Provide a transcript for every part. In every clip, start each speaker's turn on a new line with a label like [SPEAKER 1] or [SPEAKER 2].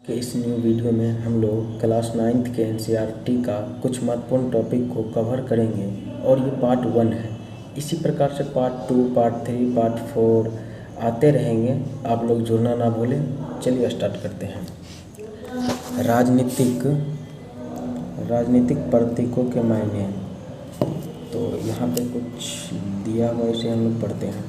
[SPEAKER 1] कि इस new video में हम लोग क्लास 9th के एनसीईआरटी का कुछ महत्वपूर्ण टॉपिक को कवर करेंगे और ये पार्ट 1 है। इसी प्रकार से पार्ट 2, पार्ट 3, पार्ट 4 आते रहेंगे। आप लोग जुड़ना ना भूलें। चलिए स्टार्ट करते हैं। राजनीतिक प्रतीकों के मायने। तो यहाँ पे कुछ दिया हुआ, इसे हम लोग पढ़ते हैं।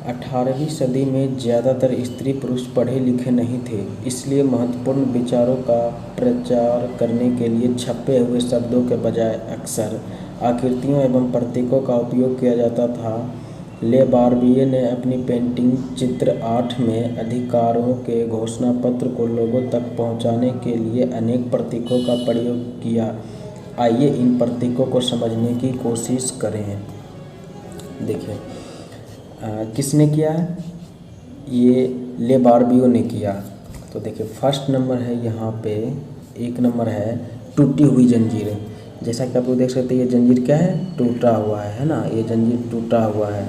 [SPEAKER 1] 18वीं सदी में ज़्यादातर स्त्री पुरुष पढ़े लिखे नहीं थे, इसलिए महत्वपूर्ण विचारों का प्रचार करने के लिए छपे हुए शब्दों के बजाय अक्सर आकृतियों एवं प्रतीकों का उपयोग किया जाता था। ले बार्बिये ने अपनी पेंटिंग चित्र 8 में अधिकारों के घोषणा पत्र को लोगों तक पहुंचाने के लिए अनेक प्रतीकों का प्रयोग किया। आइए इन प्रतीकों को समझने की कोशिश करें। देखिए किसने किया है? ये ले बार्बियो ने किया। तो देखिए फर्स्ट नंबर है, यहाँ पे 1 नंबर है टूटी हुई जंजीर। जैसा कि आप लोग देख सकते हैं, ये जंजीर क्या है? टूटा हुआ है ना। ये जंजीर टूटा हुआ है।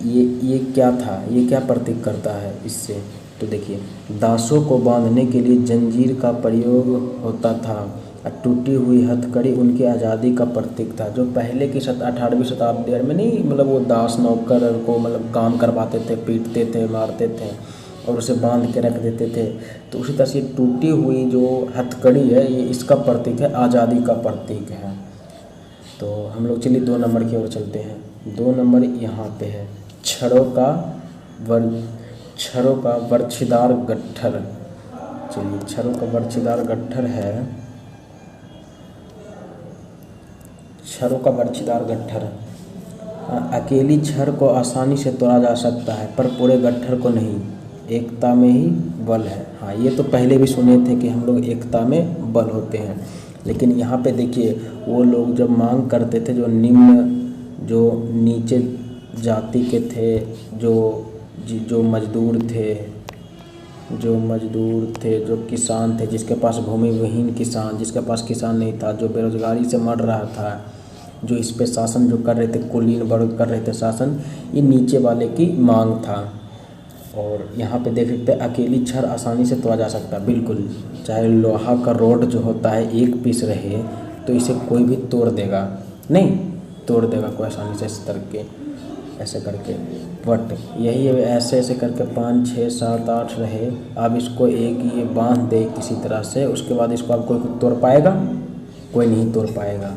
[SPEAKER 1] ये क्या था? ये क्या प्रतीक करता है इससे? तो देखिए दासों को बांधने के लिए जंजीर का प्रयोग होता था। टूटी हुई हथकड़ी उनकी आज़ादी का प्रतीक था। जो पहले की 18वीं शताब्दी में नहीं, मतलब वो दास नौकर को मतलब काम करवाते थे, पीटते थे, मारते थे और उसे बांध के रख देते थे। तो उसी तरह से टूटी हुई जो हथकड़ी है, ये इसका प्रतीक है, आज़ादी का प्रतीक है। तो हम लोग चलिए 2 नंबर की ओर चलते हैं। 2 नंबर यहाँ पे है छड़ों का बरछीदार गट्ठर। चलिए छड़ों का बरछीदार गट्ठर है। छड़ों का बरछीदार गट्ठर। अकेली छड़ को आसानी से तोड़ा जा सकता है पर पूरे गट्ठर को नहीं। एकता में ही बल है। हाँ, ये तो पहले भी सुने थे कि हम लोग एकता में बल होते हैं। लेकिन यहाँ पे देखिए वो लोग जब मांग करते थे, जो नीचे जाति के थे, जो मजदूर थे, जो किसान थे, जिसके पास भूमि विहीन किसान, जिसके पास किसान नहीं था, जो बेरोजगारी से मर रहा था, जो इस पे शासन जो कर रहे थे, कुलीन वर्ग कर रहे थे शासन, ये नीचे वाले की मांग था। और यहाँ पे देख सकते हैं अकेली छड़ आसानी से तोड़ा जा सकता है। बिल्कुल, चाहे लोहा का रोड जो होता है 1 पीस रहे तो इसे कोई भी तोड़ देगा, नहीं तोड़ देगा कोई आसानी से, इस तरह के ऐसे करके। बट यही ऐसे करके 5, 6, 7, 8 रहे। अब इसको एक ये बांध दे किसी तरह से, उसके बाद इसको अब कोई तोड़ पाएगा? कोई नहीं तोड़ पाएगा,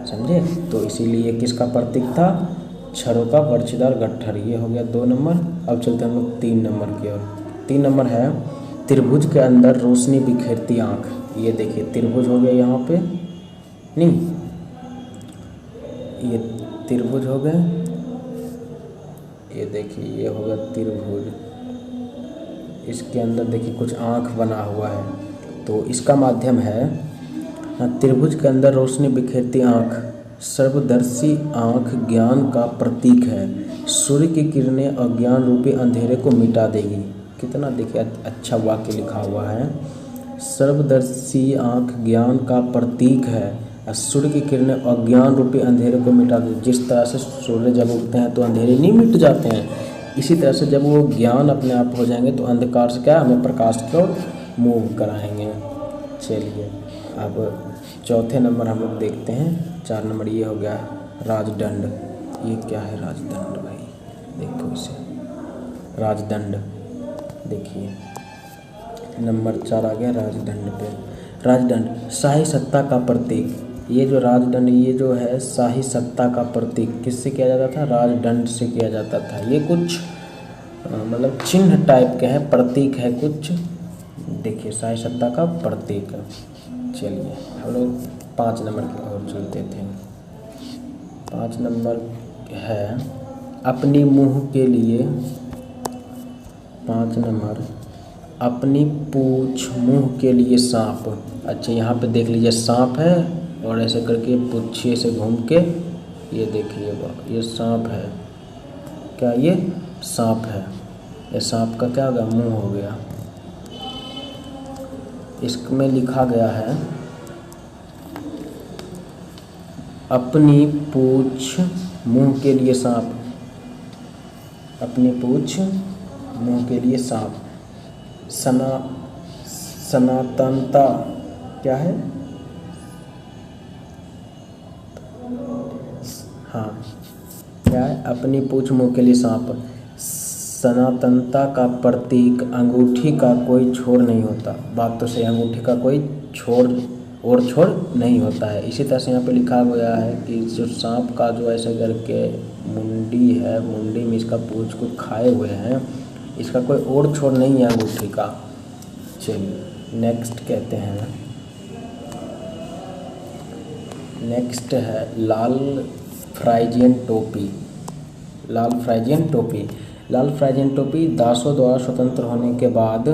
[SPEAKER 1] समझे? तो इसीलिए किसका प्रतीक था? छड़ों का बरछीदार गट्ठर। ये हो गया 2 नंबर। अब चलते हैं हम लोग 3 नंबर की ओर। 3 नंबर है त्रिभुज के अंदर रोशनी बिखेरती आँख। ये देखिए त्रिभुज हो गया यहाँ पे, नहीं ये त्रिभुज हो गए, ये देखिए ये हो गया त्रिभुज। इसके अंदर देखिए कुछ आँख बना हुआ है, तो इसका माध्यम है त्रिभुज के अंदर रोशनी बिखेरती आँख। सर्वदर्शी आँख ज्ञान का प्रतीक है। सूर्य की किरणें अज्ञान रूपी अंधेरे को मिटा देगी। कितना देखिए अच्छा वाक्य लिखा हुआ है। सर्वदर्शी आँख ज्ञान का प्रतीक है। सूर्य की किरणें अज्ञान रूपी अंधेरे को मिटा देगी। जिस तरह से सूर्य जब उगते हैं तो अंधेरे नहीं मिट जाते हैं, इसी तरह से जब वो ज्ञान अपने आप हो जाएंगे तो अंधकार से क्या हमें प्रकाश की ओर मूव कराएंगे। चलिए अब 4थे नंबर हम लोग देखते हैं। 4 नंबर ये हो गया राजदंड। ये क्या है राजदंड भाई? देखो इसे, राजदंड। देखिए नंबर 4 आ गया राजदंड पे। राजदंड शाही सत्ता का प्रतीक। ये जो राजदंड, ये जो है शाही सत्ता का प्रतीक किससे किया जाता था? राजदंड से किया जाता था। ये कुछ मतलब चिन्ह टाइप के हैं, प्रतीक है कुछ। देखिए शाही सत्ता का प्रतीक। चलिए हम लोग 5 नंबर की ओर चलते थे। 5 नंबर है अपनी मुँह के लिए। 5 नंबर अपनी पूछ मुँह के लिए सांप। अच्छा यहाँ पे देख लीजिए सांप है और ऐसे करके पुच्छिए से घूम के, ये देखिए ये सांप है। क्या ये सांप है? ये सांप का क्या होगा? मुँह हो गया। इसमें लिखा गया है अपनी पूछ मुँह के लिए सांप। अपनी पूछ मुँह के लिए सांप। सनातनता क्या है? हाँ, क्या है? अपनी पूछ मुँह के लिए सांप। सनातनता का प्रतीक अंगूठी का कोई छोर नहीं होता। बात तो सही, अंगूठी का कोई छोर और छोर नहीं होता है। इसी तरह से यहाँ पे लिखा गया है कि जो सांप का जो ऐसे करके मुंडी है, मुंडी में इसका पूंछ को खाए हुए हैं, इसका कोई और छोर नहीं है अंगूठी का। चलिए नेक्स्ट कहते हैं, नेक्स्ट है लाल फ्राइजियन टोपी। लाल फ्राइजियन टोपी, लाल फ्राइजियन टोपी दासों द्वारा स्वतंत्र होने के बाद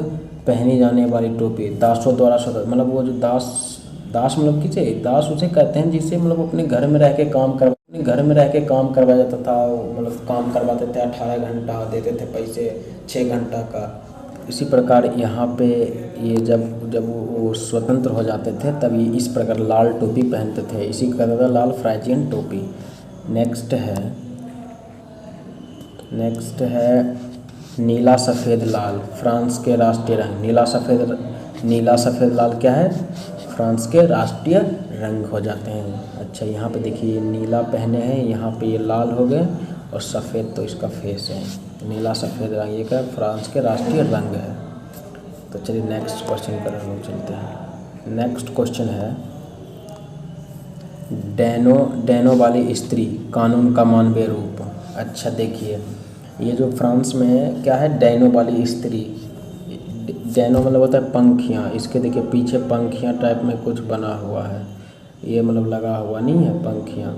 [SPEAKER 1] पहनी जाने वाली टोपी। दासों द्वारा स्वतंत्र मतलब वो जो दास मतलब किसे? दास उसे कहते हैं जिसे मतलब अपने घर में रह के काम करवाया जाता था। मतलब काम करवाते थे, 18 घंटा देते थे पैसे, 6 घंटा का। इसी प्रकार यहाँ पे ये जब वो स्वतंत्र हो जाते थे तब ये इस प्रकार लाल टोपी पहनते थे, इसी का कहता था लाल फ्राइजियन टोपी। नेक्स्ट है नीला सफ़ेद लाल, फ्रांस के राष्ट्रीय रंग। नीला सफ़ेद लाल क्या है? फ्रांस के राष्ट्रीय रंग हो जाते हैं। अच्छा यहाँ पे देखिए नीला पहने हैं, यहाँ पे ये लाल हो गए और सफ़ेद तो इसका फेस है। नीला सफ़ेद रंग ये क्या है? फ्रांस के राष्ट्रीय रंग है। तो चलिए नेक्स्ट क्वेश्चन पर हम चलते हैं। नेक्स्ट क्वेश्चन है डैनो वाली स्त्री कानून का मानवीय रूप। अच्छा देखिए ये जो फ्रांस में है क्या है? डैनो वाली स्त्री। डैनो मतलब होता है पंखियाँ, इसके देखिए पीछे पंखियाँ टाइप में कुछ बना हुआ है, ये मतलब लगा हुआ नहीं है पंखियाँ,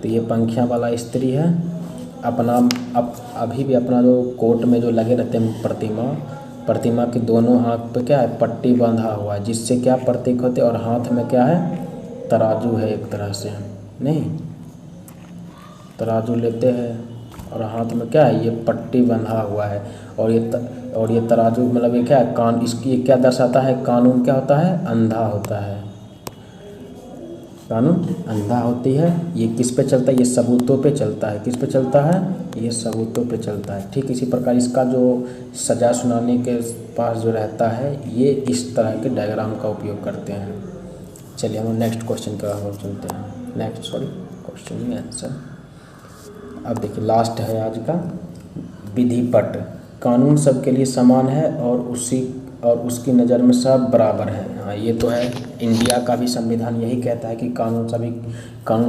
[SPEAKER 1] तो ये पंखियाँ वाला स्त्री है। अपना अभी भी अपना जो कोर्ट में जो लगे रहते हैं प्रतिमा के दोनों आँख पे क्या है? पट्टी बांधा हुआ है, जिससे क्या प्रतीक होते हैं। और हाथ में क्या है? तराजू है एक तरह से, नहीं तराजू लेते हैं और हाथ में क्या है? ये पट्टी बंधा हुआ है। और ये तराजू मतलब ये क्या है? कान इसकी ये क्या दर्शाता है? कानून क्या होता है? अंधा होता है, कानून अंधा होती है। ये किस पे चलता है? ये सबूतों पे चलता है। किस पे चलता है? ये सबूतों पे चलता है। ठीक इसी प्रकार इसका जो सज़ा सुनाने के पास जो रहता है, ये इस तरह के डायग्राम का उपयोग करते हैं। चलिए हम नेक्स्ट क्वेश्चन का ओर चलते हैं। क्वेश्चन में आंसर अब देखिए लास्ट है आज का विधिपट। कानून सबके लिए समान है और उसकी नज़र में सब बराबर है। हाँ ये तो है, इंडिया का भी संविधान यही कहता है कि कानून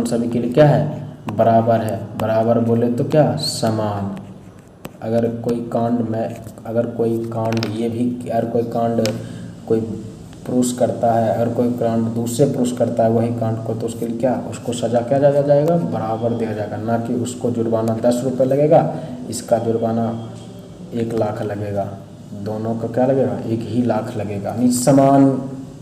[SPEAKER 1] सभी के लिए क्या है? बराबर है। बराबर बोले तो क्या? समान। अगर कोई कांड कोई पुरुष करता है, अगर कोई कांड दूसरे पुरुष करता है वही कांड को, तो उसके लिए क्या? उसको सज़ा क्या दिया जाएगा? बराबर दिया जाएगा। ना कि उसको जुर्माना 10 रुपये लगेगा, इसका जुर्माना 1 लाख लगेगा, दोनों का क्या लगेगा? 1 ही लाख लगेगा। यानी समान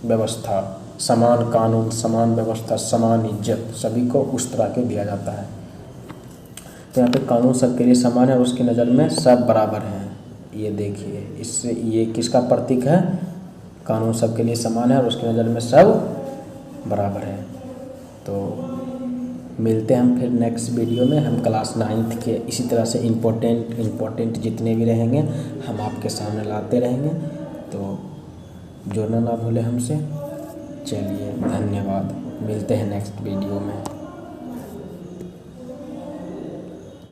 [SPEAKER 1] व्यवस्था, समान कानून, समान व्यवस्था, समान इज्जत सभी को उस तरह के दिया जाता है। तो यहाँ पे कानून सबके लिए समान है और उसकी नज़र में सब बराबर हैं। ये देखिए इससे ये किसका प्रतीक है? कानून सबके लिए समान है और उसकी नज़र में सब बराबर है। तो मिलते हैं हम फिर नेक्स्ट वीडियो में। हम क्लास 9th के इसी तरह से इम्पोर्टेंट जितने भी रहेंगे हम आपके सामने लाते रहेंगे। तो जुड़ना ना भूलें हमसे। चलिए धन्यवाद, मिलते हैं नेक्स्ट वीडियो में।